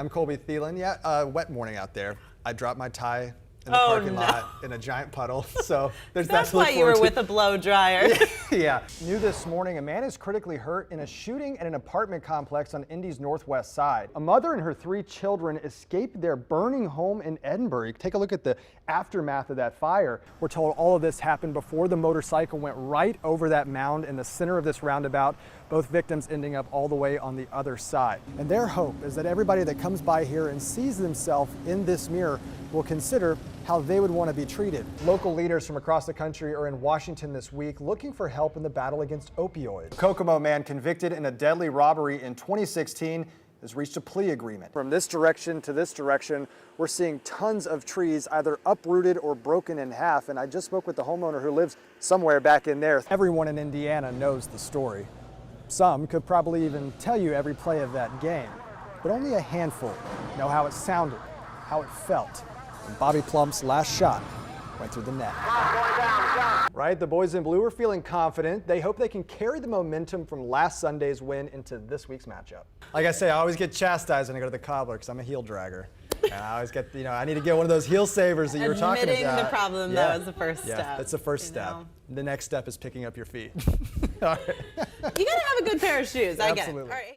I'm Colby Thelen. Yeah, wet morning out there. I dropped my tie in the parking lot in a giant puddle, so there's that to look That's why you were forward with a blow dryer. Yeah. New this morning, a man is critically hurt in a shooting at an apartment complex on Indy's northwest side. A mother and her 3 children escaped their burning home in Edinburgh. Take a look at the aftermath of that fire. We're told all of this happened before the motorcycle went right over that mound in the center of this roundabout, both victims ending up all the way on the other side. And their hope is that everybody that comes by here and sees themselves in this mirror will consider how they would want to be treated. Local leaders from across the country are in Washington this week looking for help in the battle against opioids. A Kokomo man convicted in a deadly robbery in 2016 has reached a plea agreement. From this direction to this direction, we're seeing tons of trees either uprooted or broken in half, and I just spoke with the homeowner who lives somewhere back in there. Everyone in Indiana knows the story. Some could probably even tell you every play of that game, but only a handful know how it sounded, how it felt. And Bobby Plump's last shot went through the net. Right, the boys in blue are feeling confident. They hope they can carry the momentum from last Sunday's win into this week's matchup. Like I say, I always get chastised when I go to the cobbler because I'm a heel dragger. And I always get, I need to get one of those heel savers that you were talking about. Admitting the problem, though, is the first step. Yeah, that's the first step. The next step is picking up your feet. All right. You gotta have a good pair of shoes. I get it. Absolutely. All right.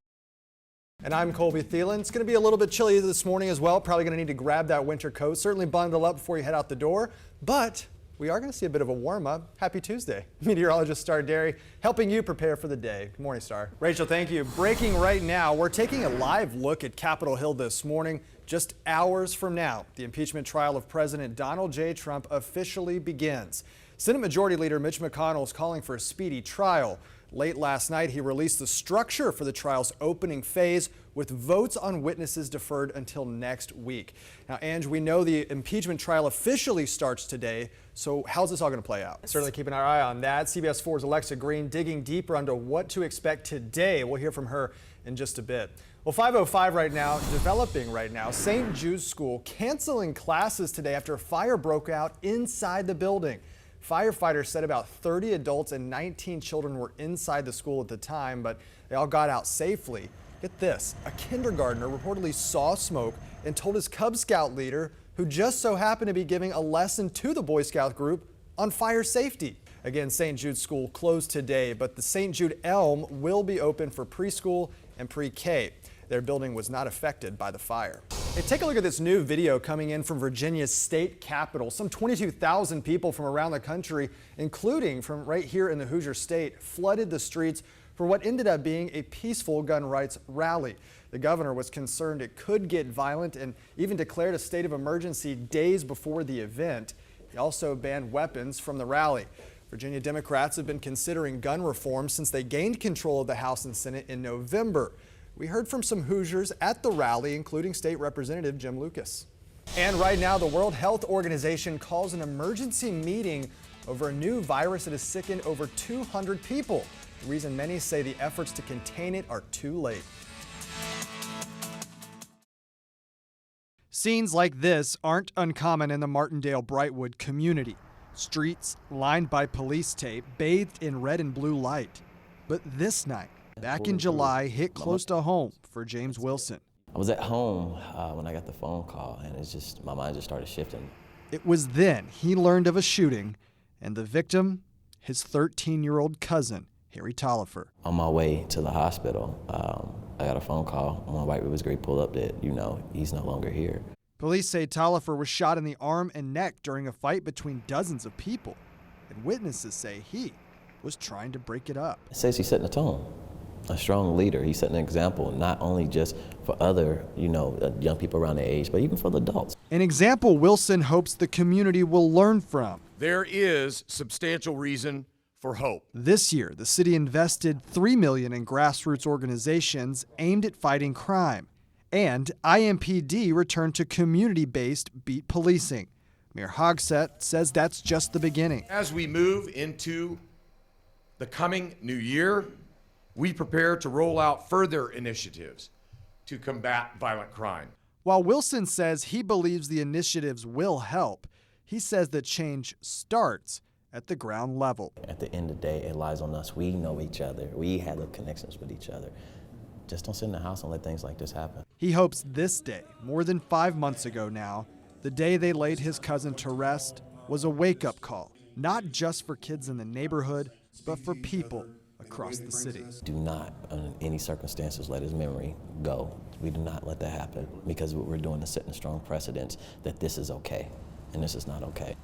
And I'm Colby Thelen. It's going to be a little bit chilly this morning as well. Probably going to need to grab that winter coat. Certainly bundle up before you head out the door. But we are going to see a bit of a warm-up. Happy Tuesday. Meteorologist Star Derry helping you prepare for the day. Good morning, Star. Rachel, thank you. Breaking right now, we're taking a live look at Capitol Hill this morning. Just hours from now, the impeachment trial of President Donald J. Trump officially begins. Senate Majority Leader Mitch McConnell is calling for a speedy trial. Late last night, he released the structure for the trial's opening phase with votes on witnesses deferred until next week. Now, Ange, we know the impeachment trial officially starts today, so how's this all going to play out? Certainly keeping our eye on that. CBS 4's Alexa Green digging deeper into what to expect today. We'll hear from her in just a bit. Well, 5:05 right now, developing right now. St. Jude's School canceling classes today after a fire broke out inside the building. Firefighters said about 30 adults and 19 children were inside the school at the time, but they all got out safely. Get this, a kindergartner reportedly saw smoke and told his Cub Scout leader, who just so happened to be giving a lesson to the Boy Scout group on fire safety. Again, St. Jude's School closed today, but the St. Jude Elm will be open for preschool and pre-K. Their building was not affected by the fire. Hey, take a look at this new video coming in from Virginia's state capitol. Some 22,000 people from around the country, including from right here in the Hoosier State, flooded the streets for what ended up being a peaceful gun rights rally. The governor was concerned it could get violent and even declared a state of emergency days before the event. He also banned weapons from the rally. Virginia Democrats have been considering gun reform since they gained control of the House and Senate in November. We heard from some Hoosiers at the rally, including State Representative Jim Lucas. And right now, the World Health Organization calls an emergency meeting over a new virus that has sickened over 200 people. The reason many say the efforts to contain it are too late. Scenes like this aren't uncommon in the Martindale-Brightwood community. Streets lined by police tape, bathed in red and blue light. But this night, back in July, hit close to home for James Wilson. I was at home when I got the phone call, and my mind just started shifting. It was then he learned of a shooting, and the victim, his 13-year-old cousin, Harry Tolliver. On my way to the hospital, I got a phone call when White River's Great pulled up that, he's no longer here. Police say Tolliver was shot in the arm and neck during a fight between dozens of people, and witnesses say he was trying to break it up. It says he's setting a tone. A strong leader. He's setting an example, not only just for other, young people around their age, but even for the adults. An example Wilson hopes the community will learn from. There is substantial reason for hope. This year, the city invested $3 million in grassroots organizations aimed at fighting crime. And IMPD returned to community-based beat policing. Mayor Hogsett says that's just the beginning. As we move into the coming new year, we prepare to roll out further initiatives to combat violent crime. While Wilson says he believes the initiatives will help, he says that change starts at the ground level. At the end of the day, it lies on us. We know each other. We have the connections with each other Just don't sit in the house and let things like this happen. He hopes this day, more than 5 months ago now, the day they laid his cousin to rest, was a wake-up call, not just for kids in the neighborhood, but for people across the city. Do not, under any circumstances, let his memory go. We do not let that happen, because what we're doing is setting a strong precedence that this is okay, and this is not okay.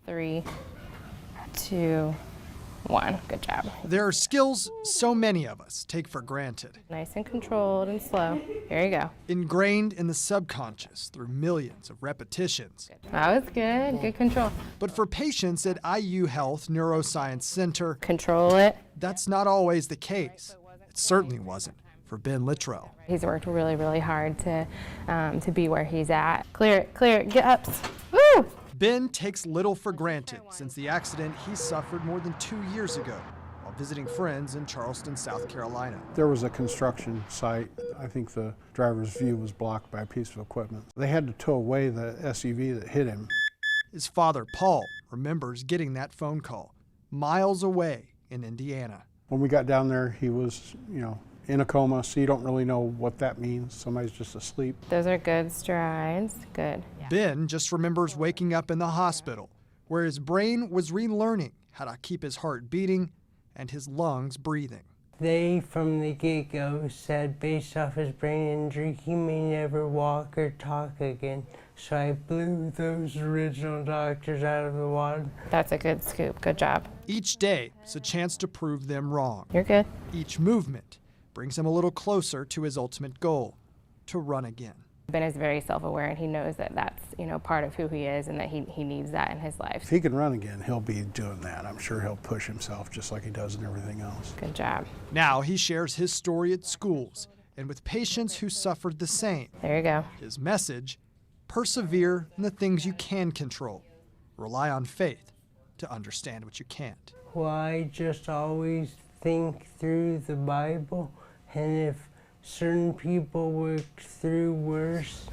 3, 2, 1. Good job. There are skills so many of us take for granted, Nice and controlled and slow. Here you go. ingrained in the subconscious through millions of repetitions. That was good. Good control. But for patients at IU Health Neuroscience Center, Control it. that's not always the case. It certainly wasn't for Ben Littrell. He's worked really, really hard to be where he's at. Clear it. Get ups. Woo! Ben takes little for granted since the accident he suffered more than 2 years ago while visiting friends in Charleston, South Carolina. There was a construction site. I think the driver's view was blocked by a piece of equipment. They had to tow away the SUV that hit him. His father, Paul, remembers getting that phone call miles away in Indiana. When we got down there, he was, in a coma, so you don't really know what that means. Somebody's just asleep. Those are good strides. Good. Ben just remembers waking up in the hospital where his brain was relearning how to keep his heart beating and his lungs breathing. They, from the get-go, said based off his brain injury, he may never walk or talk again. So I blew those original doctors out of the water. That's a good scoop. Good job. Each day is a chance to prove them wrong. You're good. Each movement brings him a little closer to his ultimate goal, to run again. Ben is very self-aware, and he knows that that's part of who he is, and that he needs that in his life. If he can run again, he'll be doing that. I'm sure he'll push himself just like he does in everything else. Good job. Now he shares his story at schools and with patients who suffered the same. There you go. His message: persevere in the things you can control. Rely on faith to understand what you can't. Well, I just always think through the Bible, and if certain people worked through worse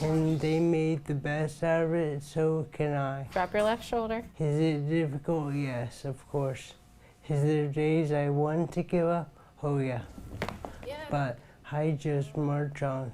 and they made the best out of it, so can I. Drop your left shoulder. Is it difficult? Yes, of course. Is there days I want to give up? Oh yeah. But I just march on.